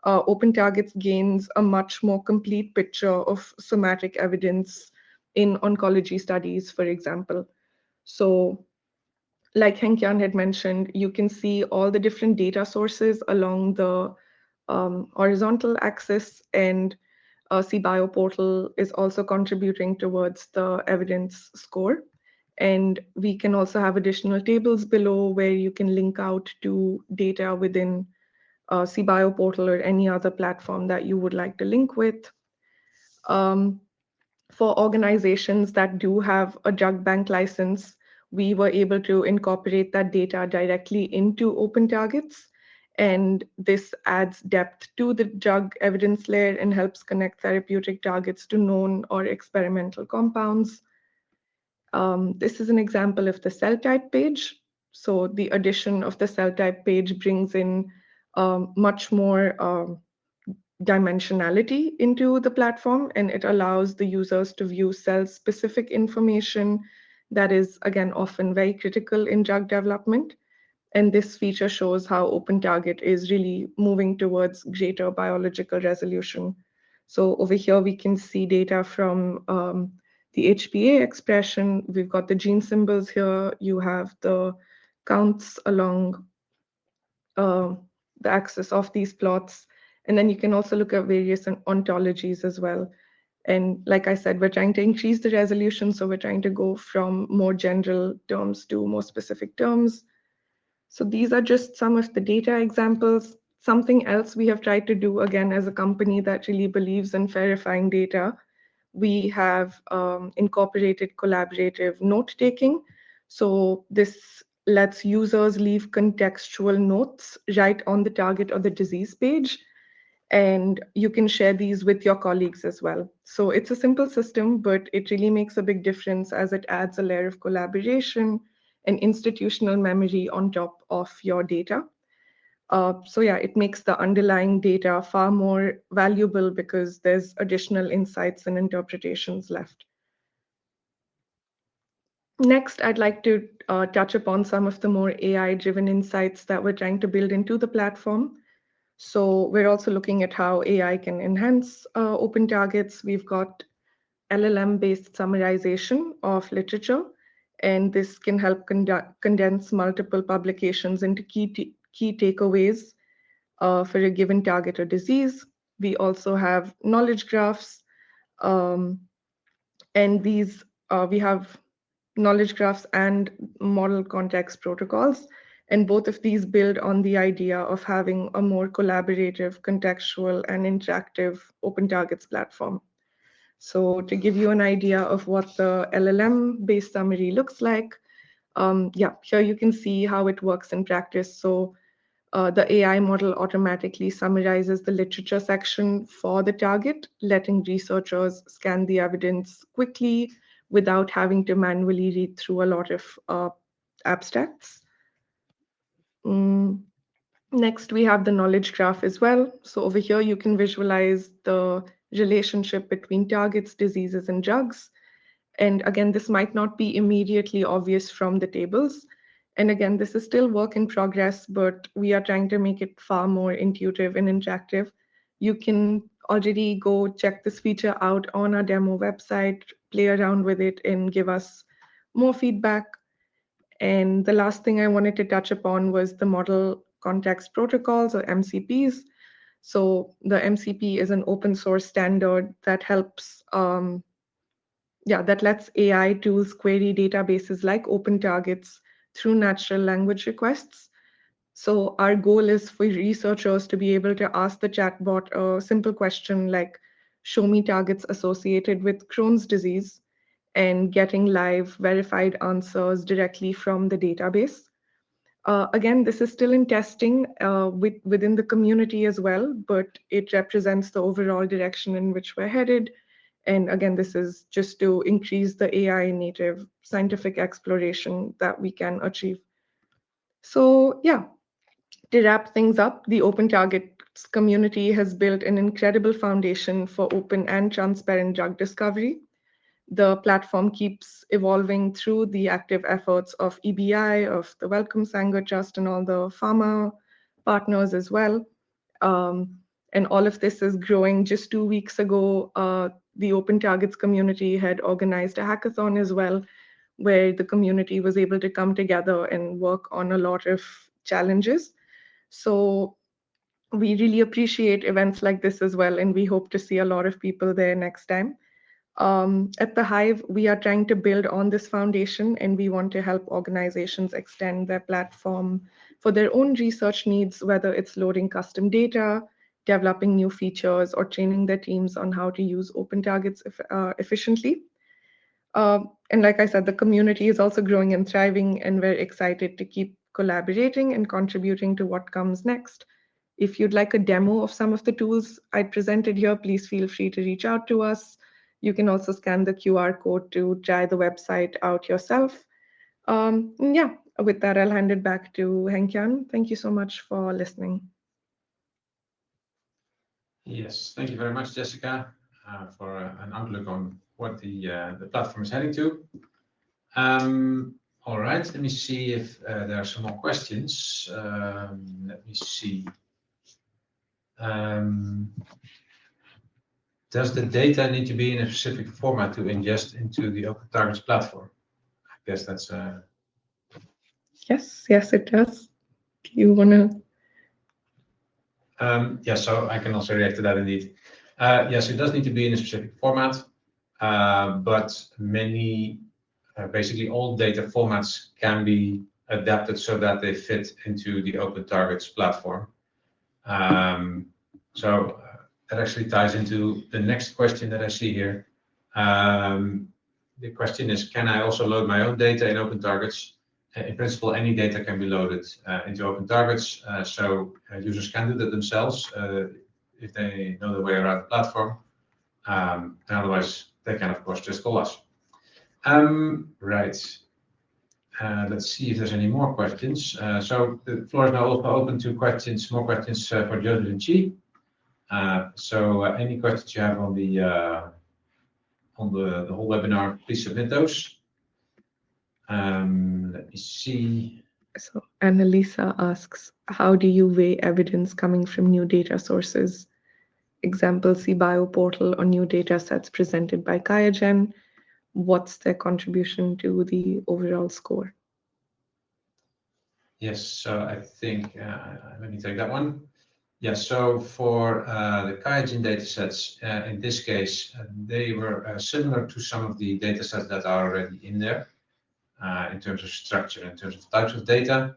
[SPEAKER 4] OpenTargets gains a much more complete picture of somatic evidence in oncology studies, for example. So like Henk-Jan had mentioned, you can see all the different data sources along the horizontal axis, and cBioportal is also contributing towards the evidence score. And we can also have additional tables below where you can link out to data within cBioportal or any other platform that you would like to link with. For organizations that do have a drug bank license, we were able to incorporate that data directly into OpenTargets. And this adds depth to the drug evidence layer and helps connect therapeutic targets to known or experimental compounds. This is an example of the cell type page. So the addition of the cell type page brings in much more dimensionality into the platform, and it allows the users to view cell-specific information that is, again, often very critical in drug development. And this feature shows how OpenTarget is really moving towards greater biological resolution. So over here, we can see data from the HPA expression. We've got the gene symbols here. You have the counts along the axis of these plots. And then you can also look at various ontologies as well. And like I said, we're trying to increase the resolution. So we're trying to go from more general terms to more specific terms. So these are just some of the data examples. Something else we have tried to do, again, as a company that really believes in verifying data, we have incorporated collaborative note-taking. So this lets users leave contextual notes right on the target or the disease page, and you can share these with your colleagues as well. So it's a simple system, but it really makes a big difference as it adds a layer of collaboration and institutional memory on top of your data. So yeah, it makes the underlying data far more valuable because there's additional insights and interpretations left. Next, I'd like to touch upon some of the more AI-driven insights that we're trying to build into the platform. So we're also looking at how AI can enhance OpenTargets. We've got LLM-based summarization of literature, and this can help condense multiple publications into key takeaways for a given target or disease. We also have knowledge graphs, and these we have knowledge graphs and model context protocols. And both of these build on the idea of having a more collaborative, contextual, and interactive OpenTargets platform. So to give you an idea of what the LLM-based summary looks like, here you can see how it works in practice. So the AI model automatically summarizes the literature section for the target, letting researchers scan the evidence quickly without having to manually read through a lot of abstracts. Next, we have the knowledge graph as well. So over here, you can visualize the relationship between targets, diseases, and drugs. And again, this might not be immediately obvious from the tables. And again, this is still work in progress, but we are trying to make it far more intuitive and interactive. You can already go check this feature out on our demo website, play around with it, and give us more feedback. And the last thing I wanted to touch upon was the model context protocols, or MCPs. So the MCP is an open source standard that helps, that lets AI tools query databases like open targets through natural language requests. So our goal is for researchers to be able to ask the chatbot a simple question like, show me targets associated with Crohn's disease, and getting live verified answers directly from the database. Again, this is still in testing within the community as well, but it represents the overall direction in which we're headed. And again, this is just to increase the AI native scientific exploration that we can achieve. So yeah, to wrap things up, the Open Targets community has built an incredible foundation for open and transparent drug discovery. The platform keeps evolving through the active efforts of EBI, of the Wellcome Sanger Trust, and all the pharma partners as well. And all of this is growing. Just 2 weeks ago, the Open Targets community had organized a hackathon as well, where the community was able to come together and work on a lot of challenges. So we really appreciate events like this as well, and we hope to see a lot of people there next time. At the Hive, we are trying to build on this foundation, and we want to help organizations extend their platform for their own research needs, whether it's loading custom data, developing new features, or training their teams on how to use open targets efficiently. And like I said, the community is also growing and thriving, and we're excited to keep collaborating and contributing to what comes next. If you'd like a demo of some of the tools I presented here, please feel free to reach out to us. You can also scan the QR code to try the website out yourself. Yeah, with that, I'll hand it back to Henkjan. Thank you so much for listening.
[SPEAKER 1] Yes, thank you very much, Jessica, for an outlook on what the platform is heading to. All right, let me see if there are some more questions. Let me see. Does the data need to be in a specific format to ingest into the Open Targets platform? I guess that's
[SPEAKER 4] Yes, it does. Do you want to?
[SPEAKER 1] Yeah, so I can also react to that indeed. Yes, it does need to be in a specific format, but basically all data formats can be adapted so that they fit into the Open Targets platform. So that actually ties into the next question that I see here. The question is, can I also load my own data in Open Targets? In principle, any data can be loaded into Open Targets, so users can do that themselves if they know their way around the platform. And otherwise, they can, of course, just call us. Right. Let's see if there's any more questions. So the floor is now also open to questions, more questions for Joseph and Chi. So any questions you have on the whole webinar, please submit those. Let me see.
[SPEAKER 4] So Annalisa asks, how do you weigh evidence coming from new data sources? Example, CBio portal or new data sets presented by QIAGEN. What's their contribution to the overall score?
[SPEAKER 1] Yes, so I think, let me take that one. Yes, so for the QIAGEN datasets, in this case, they were similar to some of the datasets that are already in there in terms of structure, in terms of types of data.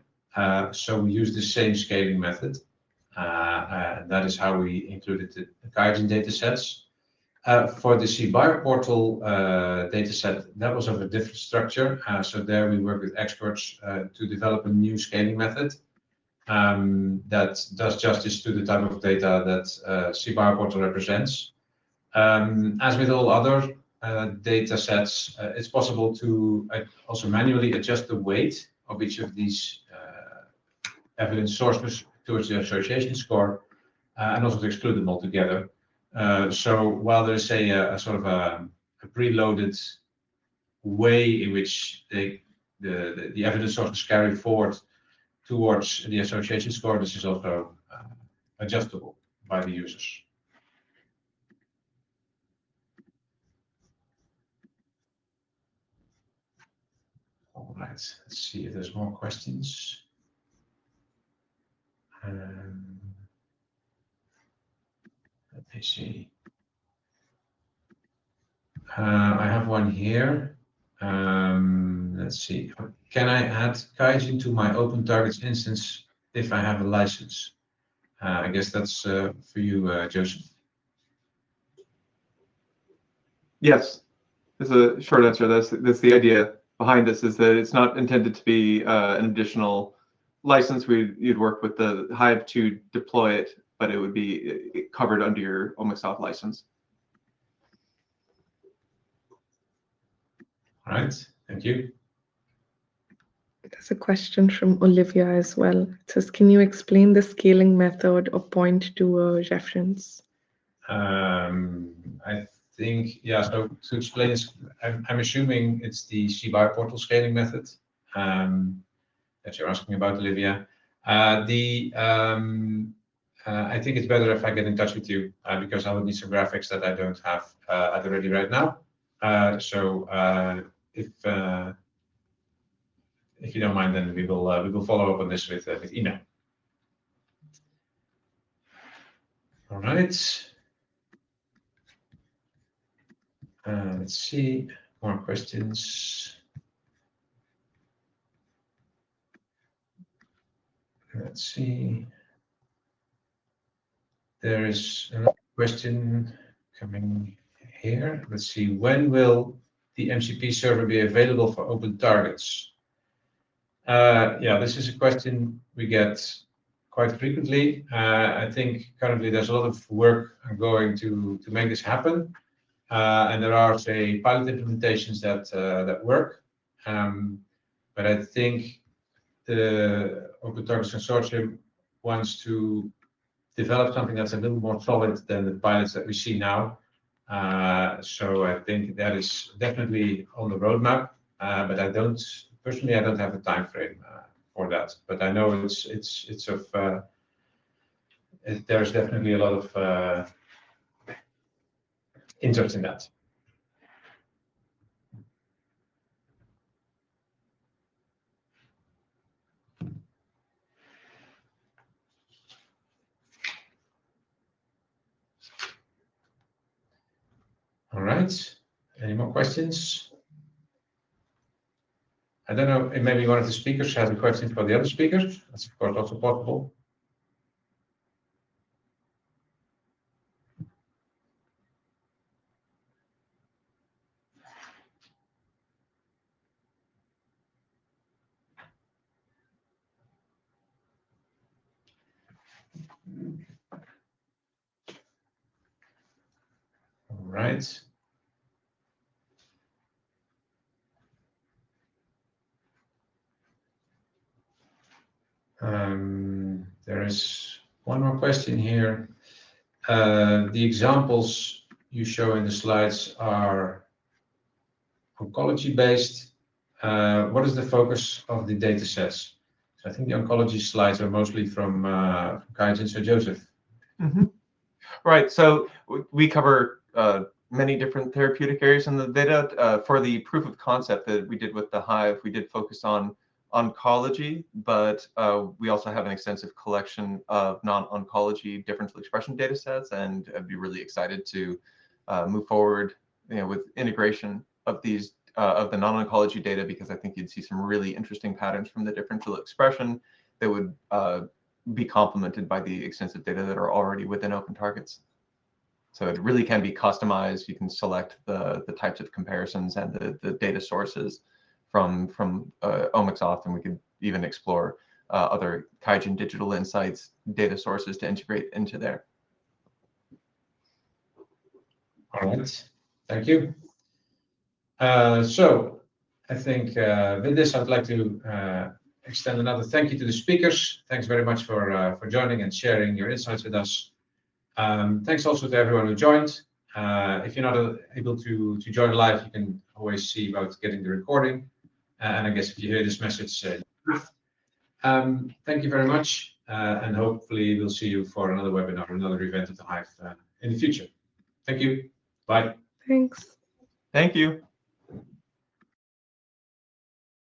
[SPEAKER 1] So we use the same scaling method. That is how we included the QIAGEN datasets. For the CBio portal dataset, that was of a different structure. So there we work with experts to develop a new scaling method that does justice to the type of data that CBio portal represents. As with all other data sets, it's possible to also manually adjust the weight of each of these evidence sources towards the association score and also to exclude them altogether. So while there's a sort of a preloaded way in which the evidence sources carry forward towards the association score, this is also adjustable by the users. Let's see if there's more questions. Let me see. I have one here. Let's see. Can I add Kaijin to my open targets instance if I have a license? I guess that's for you, Joseph.
[SPEAKER 2] Yes, that's a short answer. That's the idea behind this, is that it's not intended to be an additional license. You'd work with the Hive to deploy it, but it would be covered under your Omicsoft license.
[SPEAKER 1] All right, thank you.
[SPEAKER 4] There's a question from Olivia as well. It says, can you explain the scaling method or point to a reference?
[SPEAKER 1] I think, yeah, so to explain this, I'm assuming it's the cBioportal scaling method that you're asking about, Olivia. I think it's better if I get in touch with you because I will need some graphics that I don't have at the ready right now. If you don't mind, then we will follow up on this with email. All right. Let's see, more questions. Let's see. There is another question coming here. Let's see, when will the MCP server be available for open targets? Yeah, this is a question we get quite frequently. I think currently there's a lot of work ongoing to make this happen. And there are, say, pilot implementations that work. But I think the Open Targets Consortium wants to develop something that's a little more solid than the pilots that we see now. So I think that is definitely on the roadmap. But I don't have a time frame for that. But I know it's of there's definitely a lot of interest in that. All right. Any more questions? I don't know, maybe one of the speakers has a question for the other speakers. That's of course also possible. All right. There is one more question here. The examples you show in the slides are oncology based. What is the focus of the data sets? So I think the oncology slides are mostly from Kaijin. So Joseph.
[SPEAKER 2] Mm-hmm. Right. So we cover many different therapeutic areas in the data. For the proof of concept that we did with the Hive, we did focus on oncology, but we also have an extensive collection of non-oncology differential expression data sets, and I'd be really excited to move forward, with integration of these of the non-oncology data, because I think you'd see some really interesting patterns from the differential expression that would be complemented by the extensive data that are already within open targets. So it really can be customized. You can select the types of comparisons and the data sources from Omicsoft, and we could even explore other Kaijin digital insights data sources to integrate into there.
[SPEAKER 1] All right, thank you. So I think with this, I'd like to extend another thank you to the speakers. Thanks very much for joining and sharing your insights with us. Thanks also to everyone who joined. If you're not able to join live, you can always see about getting the recording. And I guess if you hear this message, thank you very much. And hopefully we'll see you for another webinar, another event of the Hive in the future. Thank you. Bye.
[SPEAKER 4] Thanks.
[SPEAKER 2] Thank you.